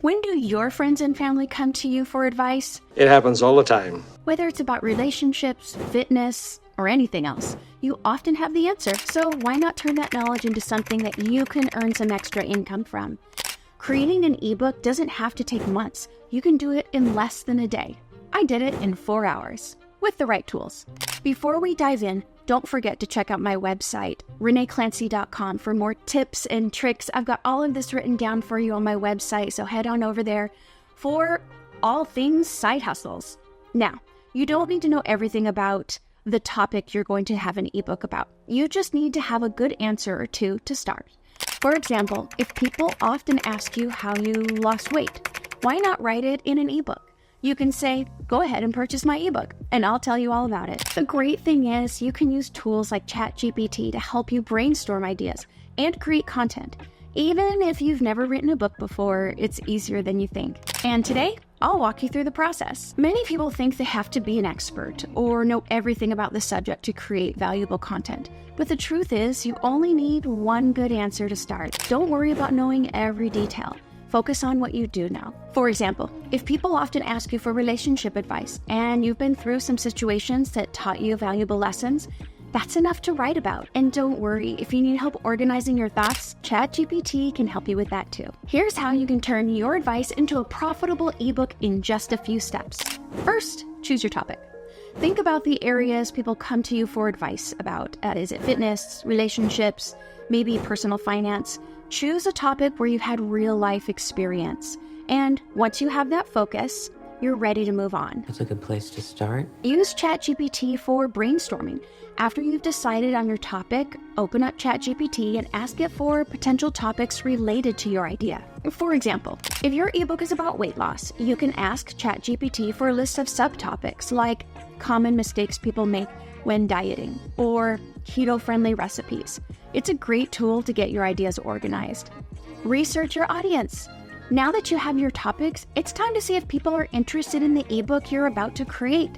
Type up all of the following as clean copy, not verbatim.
When do your friends and family come to you for advice? It happens all the time. Whether it's about relationships, fitness, or anything else, you often have the answer. So why not turn that knowledge into something that you can earn some extra income from? Creating an ebook doesn't have to take months. You can do it in less than a day. I did it in 4 hours with the right tools. Before we dive in, don't forget to check out my website, reneeclancy.com, for more tips and tricks. I've got all of this written down for you on my website, so head on over there for all things side hustles. Now, you don't need to know everything about the topic you're going to have an ebook about. You just need to have a good answer or two to start. For example, if people often ask you how you lost weight, why not write it in an ebook? You can say, go ahead and purchase my ebook, and I'll tell you all about it. The great thing is you can use tools like ChatGPT to help you brainstorm ideas and create content. Even if you've never written a book before, it's easier than you think. And today, I'll walk you through the process. Many people think they have to be an expert or know everything about the subject to create valuable content. But the truth is, you only need one good answer to start. Don't worry about knowing every detail. Focus on what you do know. For example, if people often ask you for relationship advice and you've been through some situations that taught you valuable lessons, that's enough to write about. And don't worry, if you need help organizing your thoughts, ChatGPT can help you with that too. Here's how you can turn your advice into a profitable ebook in just a few steps. First, choose your topic. Think about the areas people come to you for advice about. Is it fitness, relationships, maybe personal finance? Choose a topic where you've had real life experience. And once you have that focus, you're ready to move on. That's a good place to start. Use ChatGPT for brainstorming. After you've decided on your topic, open up ChatGPT and ask it for potential topics related to your idea. For example, if your ebook is about weight loss, you can ask ChatGPT for a list of subtopics like common mistakes people make when dieting or keto-friendly recipes. It's a great tool to get your ideas organized. Research your audience. Now that you have your topics, it's time to see if people are interested in the ebook you're about to create.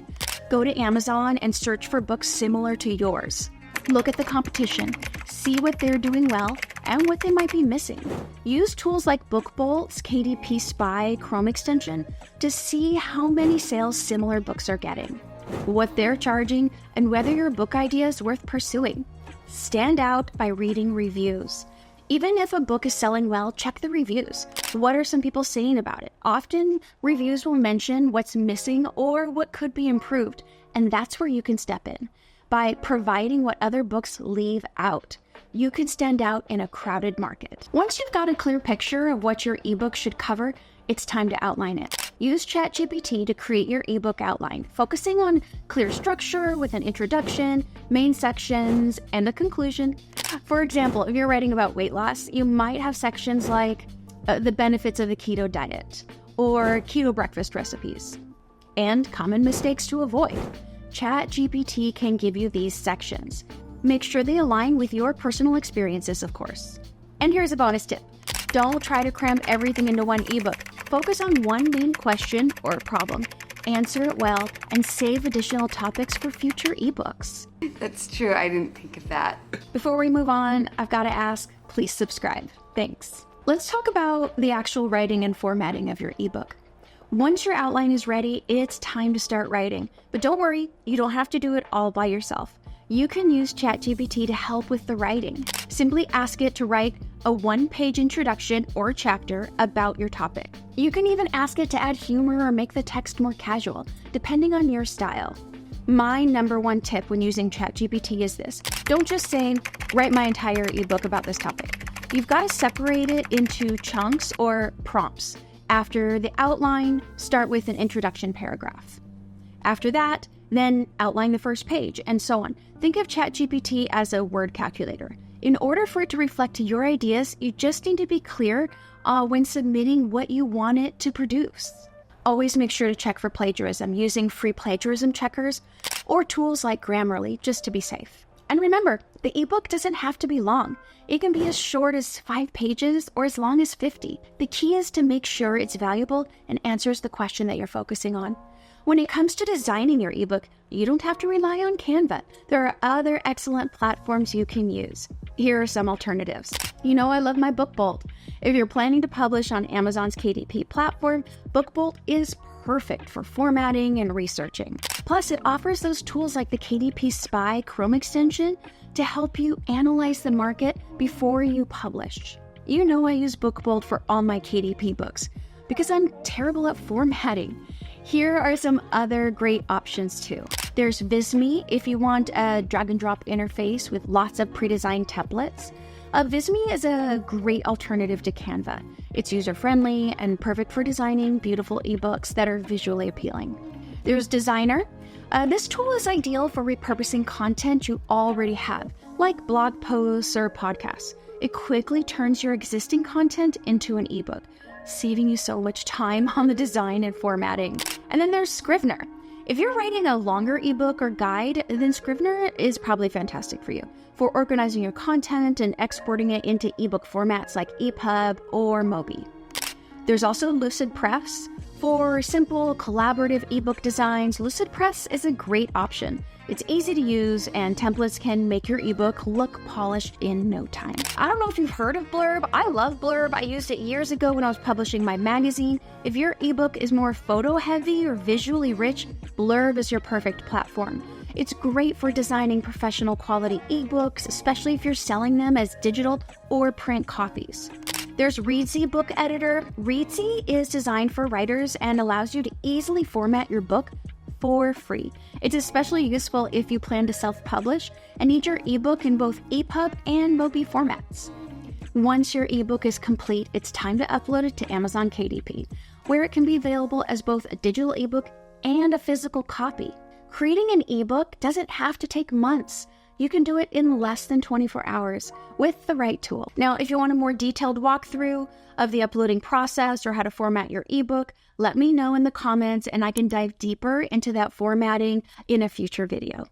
Go to Amazon and search for books similar to yours. Look at the competition, see what they're doing well and what they might be missing. Use tools like BookBolt's KDP Spy Chrome extension to see how many sales similar books are getting, what they're charging, and whether your book idea is worth pursuing. Stand out by reading reviews. Even if a book is selling well, check the reviews. What are some people saying about it? Often, reviews will mention what's missing or what could be improved, and that's where you can step in. By providing what other books leave out, you can stand out in a crowded market. Once you've got a clear picture of what your ebook should cover, it's time to outline it. Use ChatGPT to create your ebook outline, focusing on clear structure with an introduction, main sections, and a conclusion. For example, if you're writing about weight loss, you might have sections like the benefits of the keto diet or keto breakfast recipes and common mistakes to avoid. ChatGPT can give you these sections. Make sure they align with your personal experiences, of course. And here's a bonus tip. Don't try to cram everything into one ebook. Focus on one main question or problem, answer it well, and save additional topics for future ebooks. That's true. I didn't think of that. Before we move on, I've got to ask, please subscribe. Thanks. Let's talk about the actual writing and formatting of your ebook. Once your outline is ready, it's time to start writing. But don't worry, you don't have to do it all by yourself. You can use ChatGPT to help with the writing. Simply ask it to write a one-page introduction or chapter about your topic. You can even ask it to add humor or make the text more casual, depending on your style. My number one tip when using ChatGPT is this. Don't just say, write my entire ebook about this topic. You've got to separate it into chunks or prompts. After the outline, start with an introduction paragraph. After that, then outline the first page, and so on. Think of ChatGPT as a word calculator. In order for it to reflect your ideas, you just need to be clear when submitting what you want it to produce. Always make sure to check for plagiarism using free plagiarism checkers or tools like Grammarly, just to be safe. And remember, the ebook doesn't have to be long. It can be as short as 5 pages or as long as 50. The key is to make sure it's valuable and answers the question that you're focusing on. When it comes to designing your ebook, you don't have to rely on Canva. There are other excellent platforms you can use. Here are some alternatives. You know I love my BookBolt. If you're planning to publish on Amazon's KDP platform, BookBolt is perfect for formatting and researching. Plus, it offers those tools like the KDP Spy Chrome extension to help you analyze the market before you publish. You know I use BookBolt for all my KDP books because I'm terrible at formatting. Here are some other great options too. There's Visme if you want a drag and drop interface with lots of pre-designed templates. Visme is a great alternative to Canva. It's user-friendly and perfect for designing beautiful ebooks that are visually appealing. There's Designer. This tool is ideal for repurposing content you already have, like blog posts or podcasts. It quickly turns your existing content into an ebook, saving you so much time on the design and formatting. And then there's Scrivener. If you're writing a longer ebook or guide, then Scrivener is probably fantastic for you for organizing your content and exporting it into ebook formats like EPUB or Mobi. There's also LucidPress. For simple, collaborative ebook designs, LucidPress is a great option. It's easy to use, and templates can make your ebook look polished in no time. I don't know if you've heard of Blurb. I love Blurb. I used it years ago when I was publishing my magazine. If your ebook is more photo-heavy or visually rich, Blurb is your perfect platform. It's great for designing professional quality ebooks, especially if you're selling them as digital or print copies. There's Reedsy Book Editor. Reedsy is designed for writers and allows you to easily format your book for free. It's especially useful if you plan to self-publish and need your ebook in both EPUB and Mobi formats. Once your ebook is complete, it's time to upload it to Amazon KDP, where it can be available as both a digital ebook and a physical copy. Creating an ebook doesn't have to take months. You can do it in less than 24 hours with the right tool. Now, if you want a more detailed walkthrough of the uploading process or how to format your ebook, let me know in the comments and I can dive deeper into that formatting in a future video.